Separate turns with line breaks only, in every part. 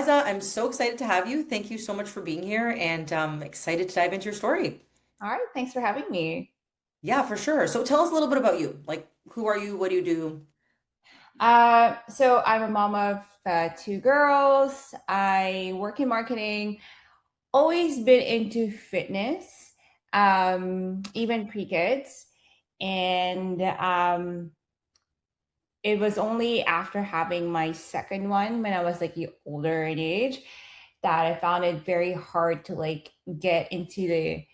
Xyza, I'm so excited to have you. Thank you so much for being here and excited to dive into your story.
All right, thanks for having me.
Yeah, for sure. So tell us a little bit about you. Like, who are you? What do you do?
So I'm a mom of two girls. I work in marketing, always been into fitness, even pre-kids. And it was only after having my second one, when I was like older in age, that I found it very hard to like get into the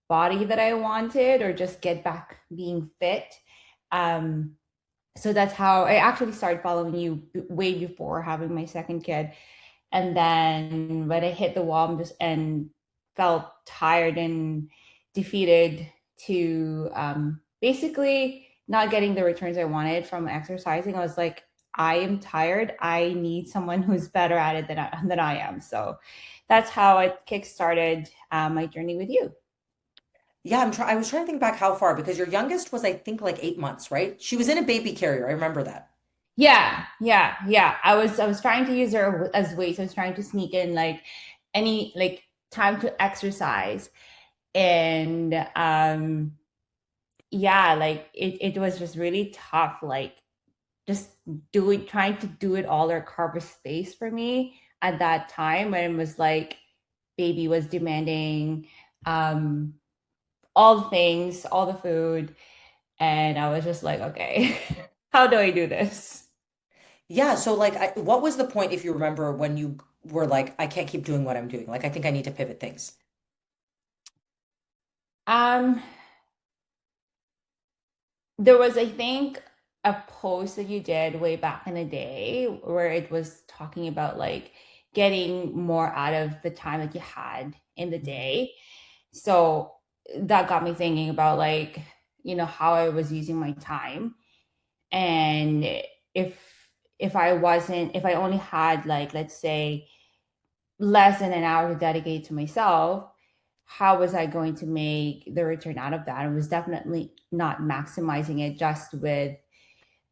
body that I wanted or just get back being fit. Um, so that's how I actually started following you way before having my second kid. And then when I hit the wall and felt tired and defeated to basically not getting the returns I wanted from exercising, I was like, I am tired. I need someone who's better at it than I am. So that's how I kickstarted my journey with you.
Yeah, I was trying to think back how far because your youngest was, I think, like 8 months, right? She was in a baby carrier. I remember that.
Yeah. I was trying to use her as weights. I was trying to sneak in like any like time to exercise. And yeah, like it was just really tough, like just doing trying to do it all or carve a space for me at that time when it was like baby was demanding um all the things, all the food, and I was just like, okay, how do I do this?
Yeah, so like what was the point if you remember when you were like, I can't keep doing what I'm doing. Like I think I need to pivot things.
Um There was, I think, a post that you did way back in the day where it was talking about like getting more out of the time that you had in the day. So that got me thinking about like, how I was using my time. And if if I only had like, let's say, less than an hour to dedicate to myself, how was I going to make the return out of that? I was definitely not maximizing it just with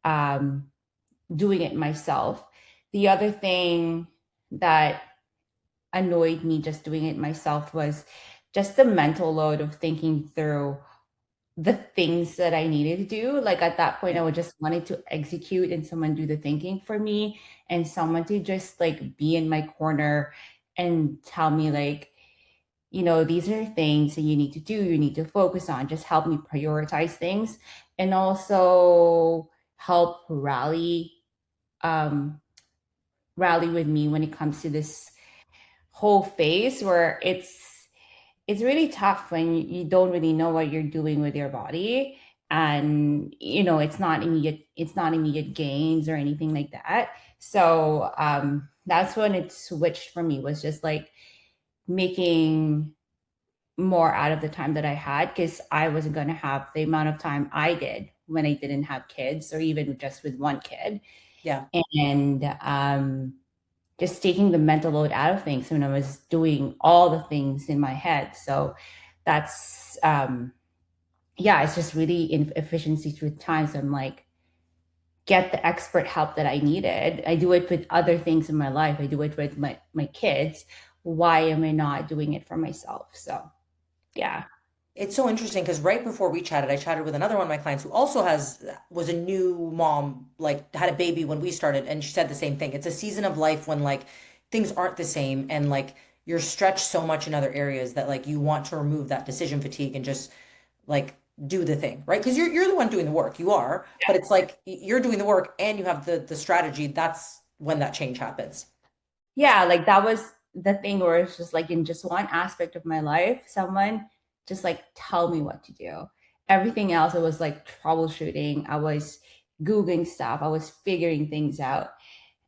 um, doing it myself. The other thing that annoyed me just doing it myself was just the mental load of thinking through the things that I needed to do. Like at that point, I would just wanted to execute and someone do the thinking for me and someone to just like be in my corner and tell me like, these are things that you need to do, you need to focus on, just help me prioritize things and also help um rally with me when it comes to this whole phase where it's really tough when you don't really know what you're doing with your body, and it's not immediate gains or anything like that. So that's when it switched for me, was just like making more out of the time that I had, because I wasn't going to have the amount of time I did when I didn't have kids or even just with one kid.
Yeah.
And just taking the mental load out of things when I was doing all the things in my head. So that's yeah, it's just really inefficiencies with time. So I'm like, get the expert help that I needed. I do it with other things in my life. I do it with my kids. Why am I not doing it for myself? So yeah.
It's so interesting because right before we chatted, I chatted with another one of my clients who also was a new mom, like had a baby when we started, and she said the same thing. It's a season of life when like things aren't the same and like you're stretched so much in other areas that like you want to remove that decision fatigue and just like do the thing, right? Because you're the one doing the work. You are, but it's like you're doing the work and you have the strategy. That's when that change happens.
Yeah, like that was the thing where it's just like in just one aspect of my life, someone just like tell me what to do. Everything else, it was like troubleshooting. I was Googling stuff, I was figuring things out,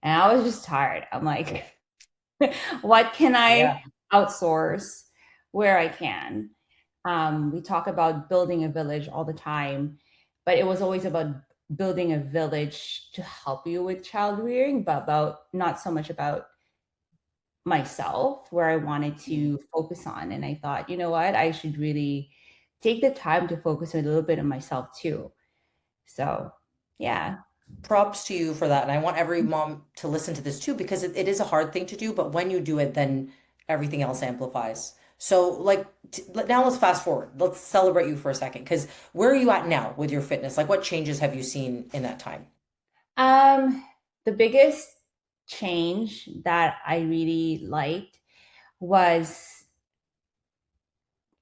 and I was just tired. I'm like, what can
Yeah.
I outsource where I can? We talk about building a village all the time, but it was always about building a village to help you with child rearing, but about not so much about myself, where I wanted to focus on. And I thought, you know what, I should really take the time to focus a little bit on myself too. So, yeah.
Props to you for that. And I want every mom to listen to this too, because it is a hard thing to do, but when you do it, then everything else amplifies. So, like, now let's fast forward. Let's celebrate you for a second, because where are you at now with your fitness? Like, what changes have you seen in that time?
Um, the biggest change that I really liked was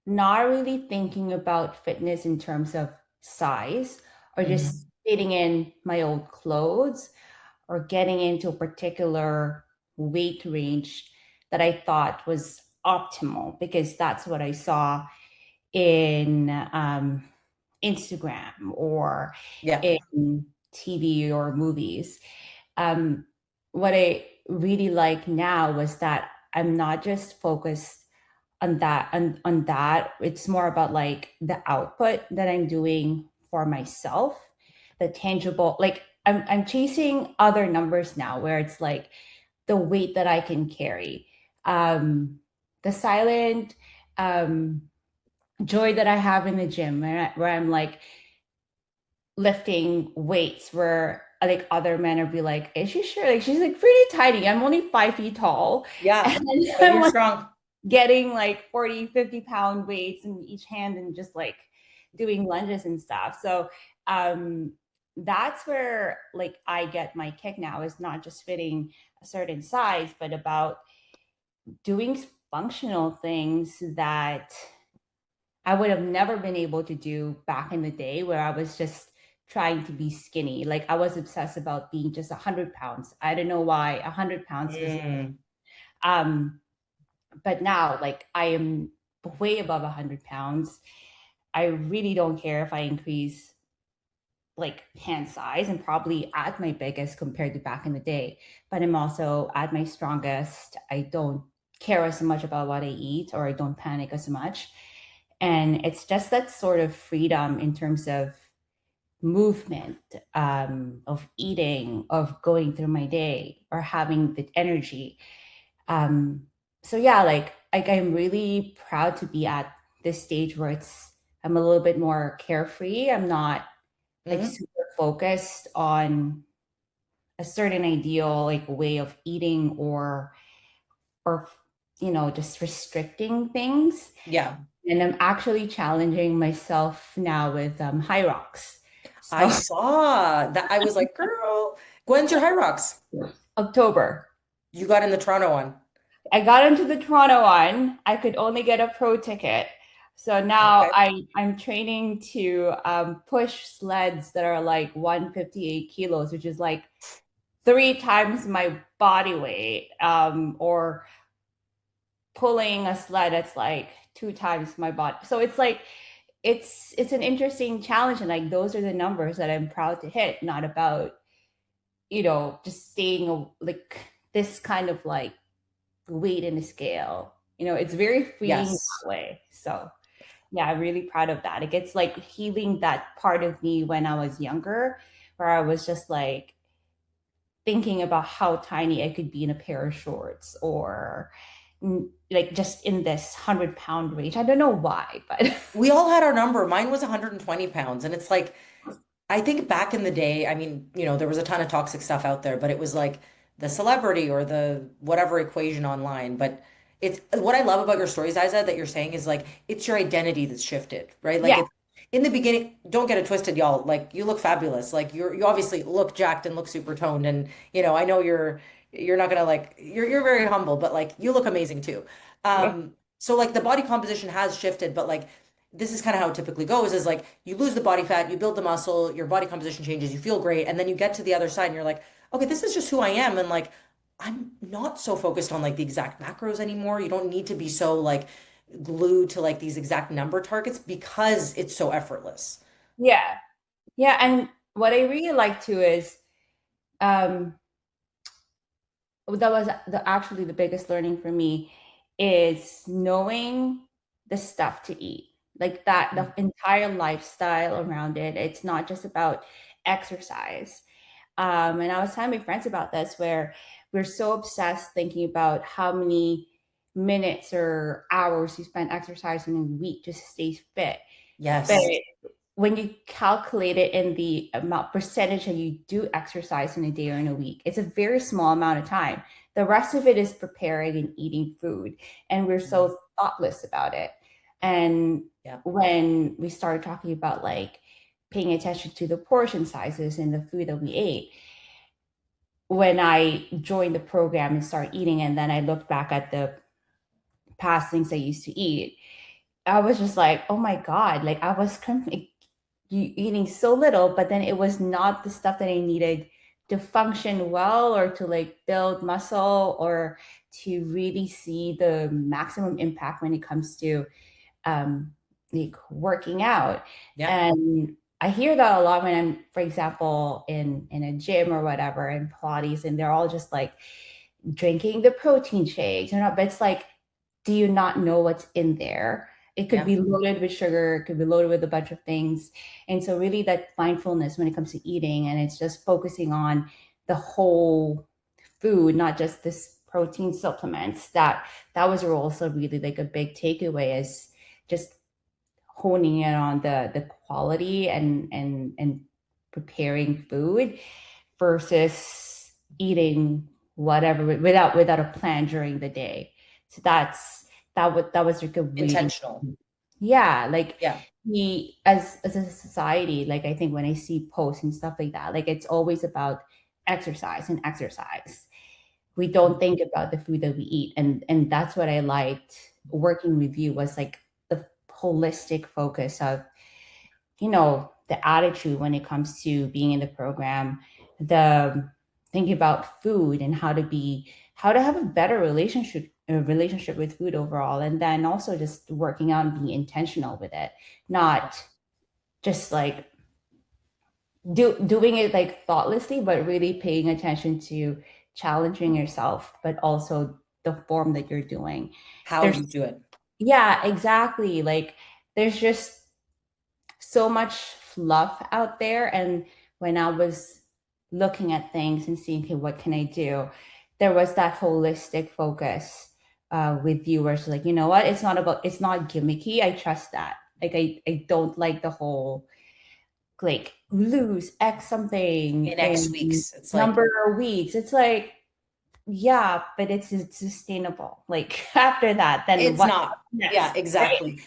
not really thinking about fitness in terms of size or
Hmm.
just fitting in my old clothes or getting into a particular weight range that I thought was optimal because that's what I saw in Instagram or
Yeah.
in TV or movies. Um, what I really like now was that I'm not just focused on that. It's more about like the output that I'm doing for myself, the tangible. Like I'm chasing other numbers now, where it's like the weight that I can carry, the silent um, joy that I have in the gym, where I'm like lifting weights where like other men are be like, is she sure? Like she's like pretty tiny. I'm only 5 feet tall.
Yeah.
And
But
I'm
you're
like
strong.
getting like 40, 50 pound weights in each hand and just like doing lunges and stuff. So um that's where like I get my kick now is not just fitting a certain size, but about doing functional things that I would have never been able to do back in the day where I was just trying to be skinny. Like I was obsessed about being just 100 pounds. I don't know why 100 pounds was,
Mm.
um, but now like I am way above 100 pounds. I really don't care if I increase like hand size and probably at my biggest compared to back in the day, but I'm also at my strongest. I don't care as much about what I eat or I don't panic as much. And it's just that sort of freedom in terms of movement, of eating, of going through my day, or having the energy. Um, so yeah, like I'm really proud to be at this stage where I'm a little bit more carefree. I'm not like
Hmm.
super focused on a certain ideal like way of eating or just restricting things.
Yeah.
And I'm actually challenging myself now with high rocks.
I
So
saw that. I was like, girl, when's your High Rocks?
October.
You got in the Toronto one.
I got into the Toronto one. I could only get a pro ticket. So now
Okay.
I'm training to push sleds that are like 158 kilos, which is like 3 times my body weight, or pulling a sled that's like 2 times my body. So it's like it's an interesting challenge, and like those are the numbers that I'm proud to hit. Not about just staying like this kind of like weight in the scale. It's very freeing
Yes.
that way. So yeah, I'm really proud of that. It gets like healing that part of me when I was younger, where I was just like thinking about how tiny I could be in a pair of shorts or like just in this 100-pound range. I don't know why, but
We all had our number. Mine was 120 pounds. And it's like, I think back in the day, I mean, there was a ton of toxic stuff out there, but it was like the celebrity or the whatever equation online. But it's what I love about your stories, Isa, that you're saying is like it's your identity that's shifted, right? Like
yeah,
it's in the beginning, don't get it twisted, y'all. Like you look fabulous. Like you obviously look jacked and look super toned. And I know you're not gonna like you're very humble, but like you look amazing too.
yeah,
So like the body composition has shifted, but like this is kind of how it typically goes is like you lose the body fat, you build the muscle, your body composition changes, you feel great, and then you get to the other side and you're like, okay, this is just who I am. And like, I'm not so focused on like the exact macros anymore. You don't need to be so like glued to like these exact number targets because it's so effortless.
yeah, yeah. And what I really like too is um, that was actually the biggest learning for me is knowing the stuff to eat, like that the entire lifestyle around it. It's not just about exercise. And I was telling my friends about this where we're so obsessed thinking about how many minutes or hours you spend exercising in a week just to stay fit. But
Yes.
when you calculate it in the amount percentage that you do exercise in a day or in a week, it's a very small amount of time. The rest of it is preparing and eating food. And we're
Mhm.
so thoughtless about it. And
Yeah.
when we started talking about like paying attention to the portion sizes and the food that we ate, when I joined the program and started eating, and then I looked back at the past things I used to eat, I was just like, oh my God, like I was eating so little, but then it was not the stuff that I needed to function well or to like build muscle or to really see the maximum impact when it comes to um, like working out.
Yeah.
And I hear that a lot when I'm, for example, in a gym or whatever, in Pilates, and they're all just like drinking the protein shakes or not. But it's like, do you not know what's in there? It could
Yeah.
be loaded with sugar, it could be loaded with a bunch of things. And so really that mindfulness when it comes to eating, and it's just focusing on the whole food, not just this protein supplements, that was also really like a big takeaway, is just honing in on the quality and preparing food versus eating whatever without a plan during the day. So that was like a really,
Intentional.
yeah, like
Yeah.
we as a society, like I think when I see posts and stuff like that, like it's always about exercise and exercise. We don't think about the food that we eat, and that's what I liked working with you, was like the holistic focus of, you know, the attitude when it comes to being in the program, the thinking about food and how to have a better relationship with food overall, and then also just working out and being intentional with it, not just like doing it like thoughtlessly, but really paying attention to challenging yourself, but also the form that you're doing.
How
There's
you do it.
Yeah, exactly. Like there's just so much fluff out there. And when I was looking at things and seeing, okay, what can I do? There was that holistic focus with viewers. Like, you know what? It's not gimmicky. I trust that. Like, I don't like the whole, like, lose X something
In X
in
weeks. It's like,
number of weeks. It's like, yeah, but it's sustainable. Like, after that, then
it's
what
not. Yeah,
next? Right?
exactly.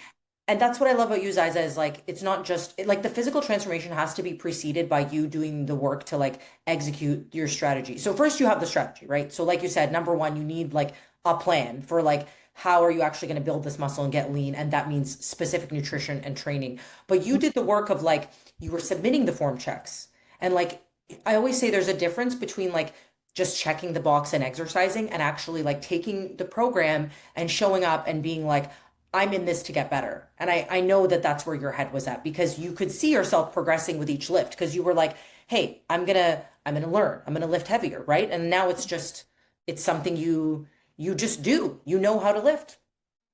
And that's what I love about you, Xyza, is like it's not just like the physical transformation has to be preceded by you doing the work to like execute your strategy. So first you have the strategy, right? So like you said, number one, you need like a plan for like how are you actually going to build this muscle and get lean, and that means specific nutrition and training. But you did the work of like you were submitting the form checks. And like I always say there's a difference between like just checking the box and exercising and actually like taking the program and showing up and being like I'm in this to get better. And I know that that's where your head was at because you could see yourself progressing with each lift because you were like, "Hey, I'm gonna learn. I'm gonna lift heavier, right?" And now it's just it's something you just do. You know how to lift.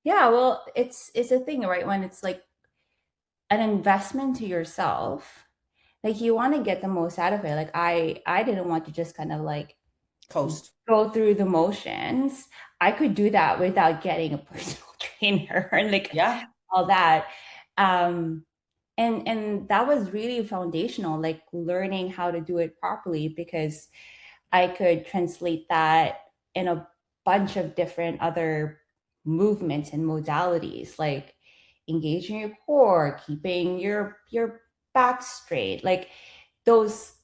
Yeah, well, it's a thing, right? When it's like an investment to yourself, like you want to get the most out of it. Like I didn't want to just kind of like
Coast.
go through the motions. I could do that without getting a personal trainer and like
Yeah.
all that. Um and that was really foundational, like learning how to do it properly, because I could translate that in a bunch of different other movements and modalities, like engaging your core, keeping your back straight. Like those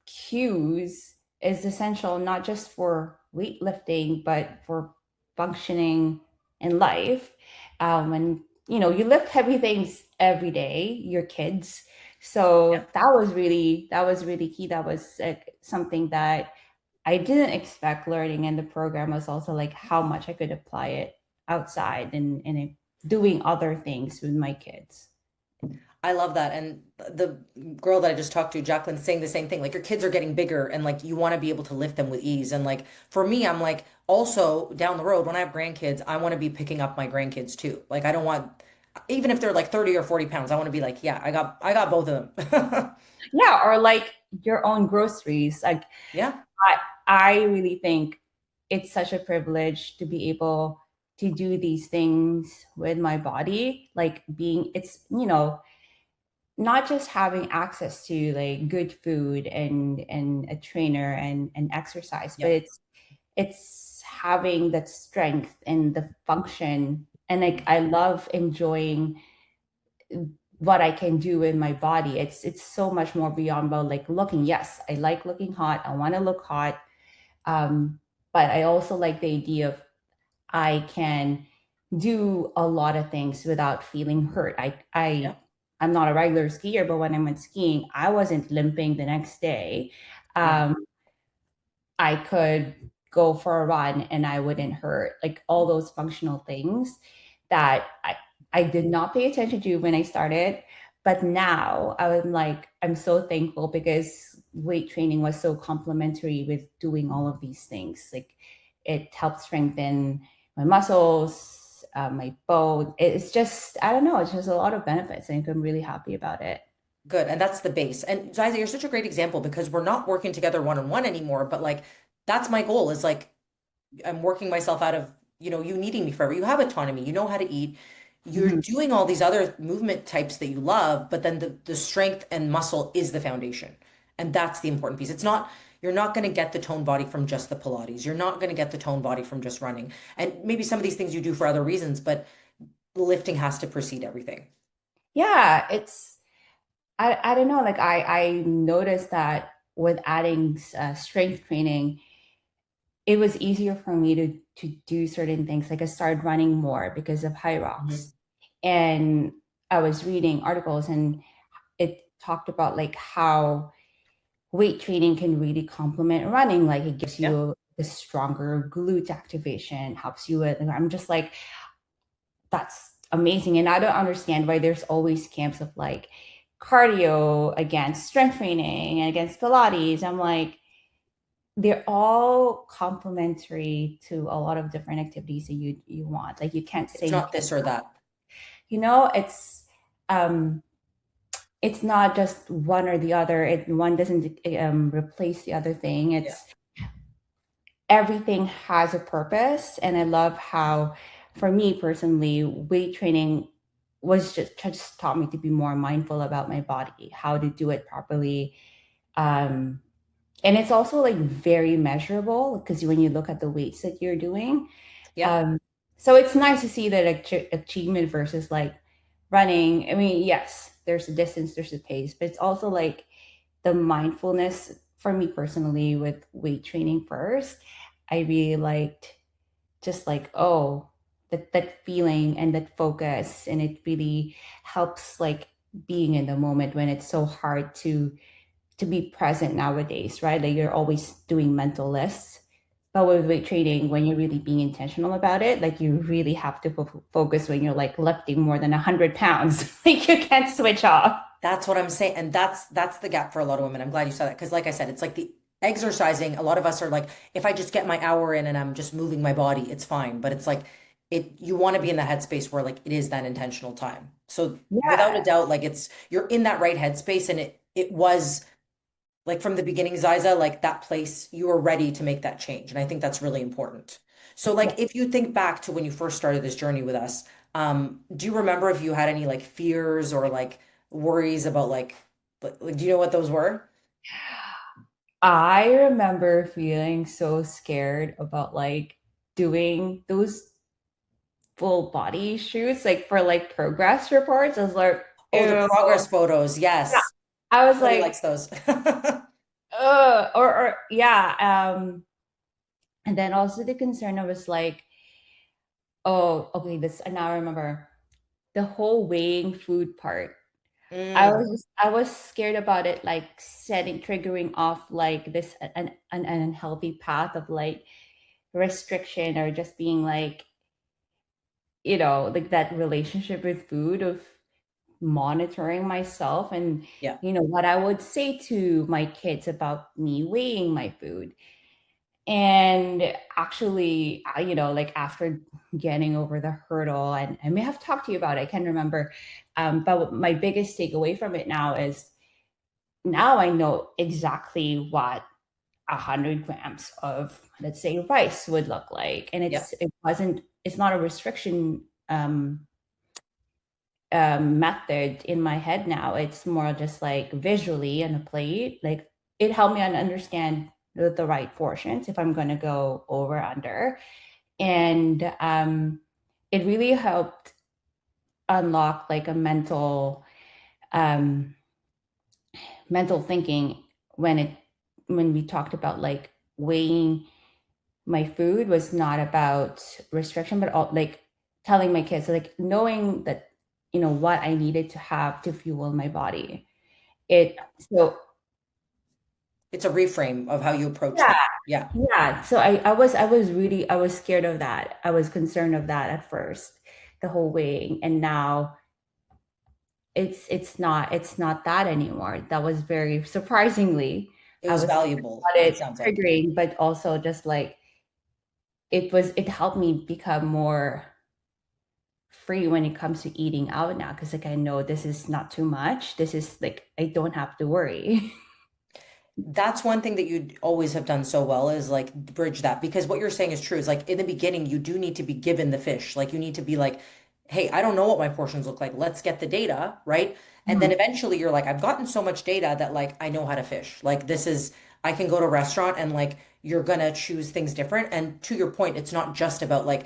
cues is essential not just for weightlifting, but for functioning in life. And you know, you lift heavy things every day, your kids.
Yeah.
So that was really key. That was like something that I didn't expect learning in the program, was also like how much I could apply it outside and doing other things with my kids.
I love that. And the girl that I just talked to, Jacqueline, saying the same thing. Like your kids are getting bigger and like you want to be able to lift them with ease. And like for me, I'm like also down the road when I have grandkids, I want to be picking up my grandkids too. Like I don't want even if they're like 30 or 40 pounds, I want to be like, yeah, I got both of them.
Yeah, or like your own groceries. Like
Yeah.
I I really think it's such a privilege to be able to do these things with my body, like being it's, you know, not just having access to like good food and a trainer and exercise, but
Yep.
it's having that strength and the function. And like I love enjoying what I can do in my body. It's so much more beyond about like looking. Yes, I like looking hot. I want to look hot. Um, but I also like the idea of I can do a lot of things without feeling hurt.
Yep.
I'm not a regular skier, but when I went skiing, I wasn't limping the next day.
Yeah.
Um, I could go for a run and I wouldn't hurt. Like all those functional things that I did not pay attention to when I started. But now I'm like, I'm so thankful because weight training was so complementary with doing all of these things. Like it helped strengthen my muscles, my bone. It's just, I don't know, it's just a lot of benefits. And I'm really happy about it.
Good. And that's the base. And Ziza, you're such a great example because we're not working together one on one anymore. But like, that's my goal is like, I'm working myself out of, you needing me forever. You have autonomy, you know how to eat. You're
Mhm.
doing all these other movement types that you love, but then the strength and muscle is the foundation. And that's the important piece. You're not going to get the tone body from just the Pilates. You're not going to get the tone body from just running. And maybe some of these things you do for other reasons, but lifting has to precede everything.
Yeah, I don't know. Like I noticed that with adding strength training, it was easier for me to do certain things. Like I started running more because of high
Mhm.
rocks, and I was reading articles, and it talked about like how weight training can really complement running. Like it gives
Yeah.
you the stronger glute activation, helps you with. And I'm just like, that's amazing. And I don't understand why there's always camps of like cardio against strength training and against Pilates. I'm like, they're all complementary to a lot of different activities that you want. Like you can't say
It's
no.
not this or that.
You know, um it's not just one or the other. One doesn't replace the other thing.
Yeah.
It's everything has a purpose, and I love how, for me personally, weight training was just taught me to be more mindful about my body, how to do it properly. um and it's also like very measurable because when you look at the weights that you're doing,
Yeah.
um so it's nice to see that achievement versus like running. I mean, yes, there's a distance, there's a pace, but it's also like the mindfulness. For me personally, with weight training first, I really liked just like, oh, that feeling and that focus, and it really helps like being in the moment when it's so hard to be present nowadays, right? Like you're always doing mental lists. But with weight training, when you're really being intentional about it, like you really have to focus when you're like lifting more than 100 pounds. Like you can't switch off.
That's what I'm saying. And that's the gap for a lot of women. I'm glad you said that. Because like I said, it's like the exercising, a lot of us are like, if I just get my hour in and I'm just moving my body, it's fine. But it's like you want to be in the headspace where like it is that intentional time. So without a
Yeah,
doubt, like you're in that right headspace and it was like from the beginning, Xyza, like that place, you were ready to make that change. And I think that's really important. So
yeah.
like if you think back to when you first started this journey with us, do you remember if you had any like fears or like worries about like do you know what those were?
I remember feeling so scared about like doing those full body shoots, like for like progress reports. I was like,
Oh, the
ew.
progress photos.
Yeah.
Yes.
I was
Nobody
like,
likes those.
or yeah. And then also the concern, I was like, oh, okay, this, and now I remember the whole weighing food part.
Mm,
I was scared about it, like triggering off like this an unhealthy path of like restriction, or just being like, like that relationship with food of monitoring myself, and
yeah.
what I would say to my kids about me weighing my food. And actually, like after getting over the hurdle, and I may have talked to you about it, I can't remember. But my biggest takeaway from it now is, now I know exactly what 100 grams of, let's say, rice would look like. And
Yeah.
it's not a restriction method in my head now. It's more just like visually on a plate. Like it helped me understand the right portions if I'm going to go over under. And it really helped unlock like a um, mental thinking when we talked about like weighing my food was not about restriction, but all, like telling my kids, like knowing that what I needed to have to fuel my body. It so
It's a reframe of how you approach
yeah,
things. Yeah.
yeah. So I was scared of that. I was concerned of that at first, the whole weighing, and now it's not that anymore. That was very surprisingly.
It
I
was
was scared
valuable,
about
it
it
sounds like.
triggering, but also just like it helped me become more free when it comes to eating out now because like I know this is not too much. This is like I don't have to worry.
That's one thing that you always have done so well is like bridge that because what you're saying is true. Is like in the beginning, you do need to be given the fish. Like you need to be like, hey, I don't know what my portions look like. Let's get the data, right? And then
Mhm.
eventually you're like, I've gotten so much data that like I know how to fish. Like this is, I can go to a restaurant and like you're gonna choose things different. And to your point, it's not just about like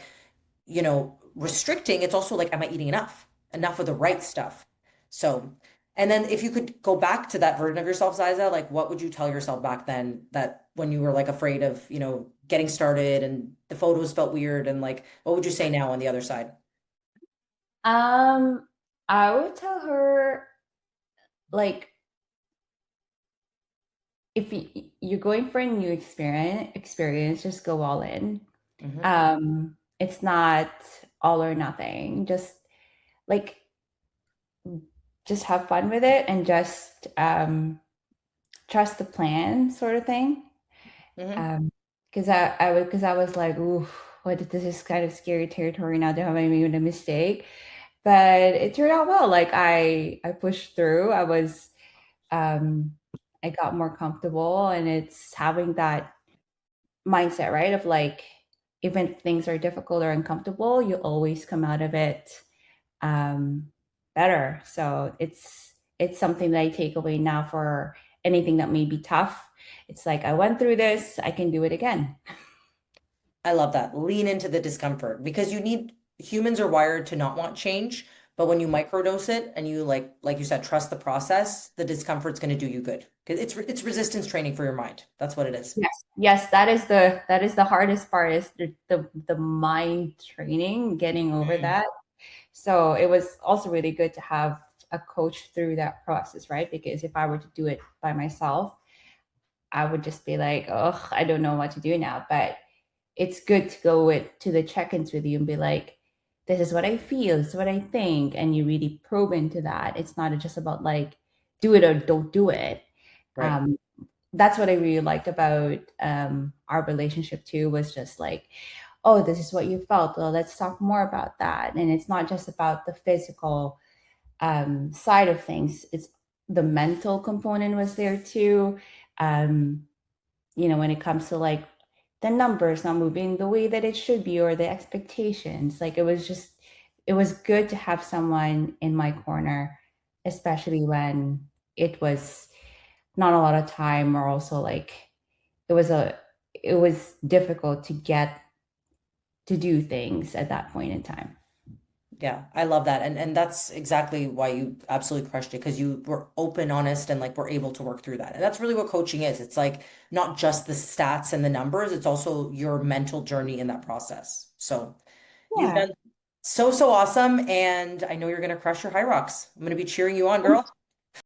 restricting, it's also like, am I eating enough? Enough of the right stuff. So, and then if you could go back to that version of yourself, Ziza, like what would you tell yourself back then that when you were like afraid of, getting started and the photos felt weird and like what would you say now on the other side?
Um, I would tell her like if you're going for a new experience, just go all in.
Hmm.
It's not all or nothing. Like just have fun with it and just trust the plan, sort of thing.
Hmm.
Um, because I was like, ooh, this is kind of scary territory now. Have I made a mistake? But it turned out well. Like I pushed through. Um, I got more comfortable, and it's having that mindset, right? Of like, even if things are difficult or uncomfortable, you always come out of it um, better. So it's something that I take away now for anything that may be tough. It's like I went through this, I can do it again.
I love that. Lean into the discomfort because humans are wired to not want change, but when you microdose it and you like you said, trust the process, the discomfort's going to do you good. Because it's resistance training for your mind. That's what it is.
Yes, yes, that is the hardest part is the mind training, getting over
Mm.
that. So it was also really good to have a coach through that process, right? Because if I were to do it by myself, I would just be like, oh, I don't know what to do now. But it's good to go to the check-ins with you and be like, this is what I feel, this is what I think, and you really probe into that. It's not just about like do it or don't do it.
Right.
Um, that's what I really liked about our relationship too. Was just like, oh, this is what you felt. Well, let's talk more about that. And it's not just about the physical side of things. It's the mental component was there too. Um, when it comes to like the numbers not moving the way that it should be or the expectations, like it was good to have someone in my corner, especially when it was not a lot of time or also like it was a it was difficult to get to do things at that point in time.
Yeah, I love that. And that's exactly why you absolutely crushed it because you were open, honest, and like were able to work through that. And that's really what coaching is. It's like not just the stats and the numbers, it's also your mental journey in that process. So you've
Yeah.
done so awesome. And I know you're gonna crush your high rocks. I'm gonna be cheering you on, girl.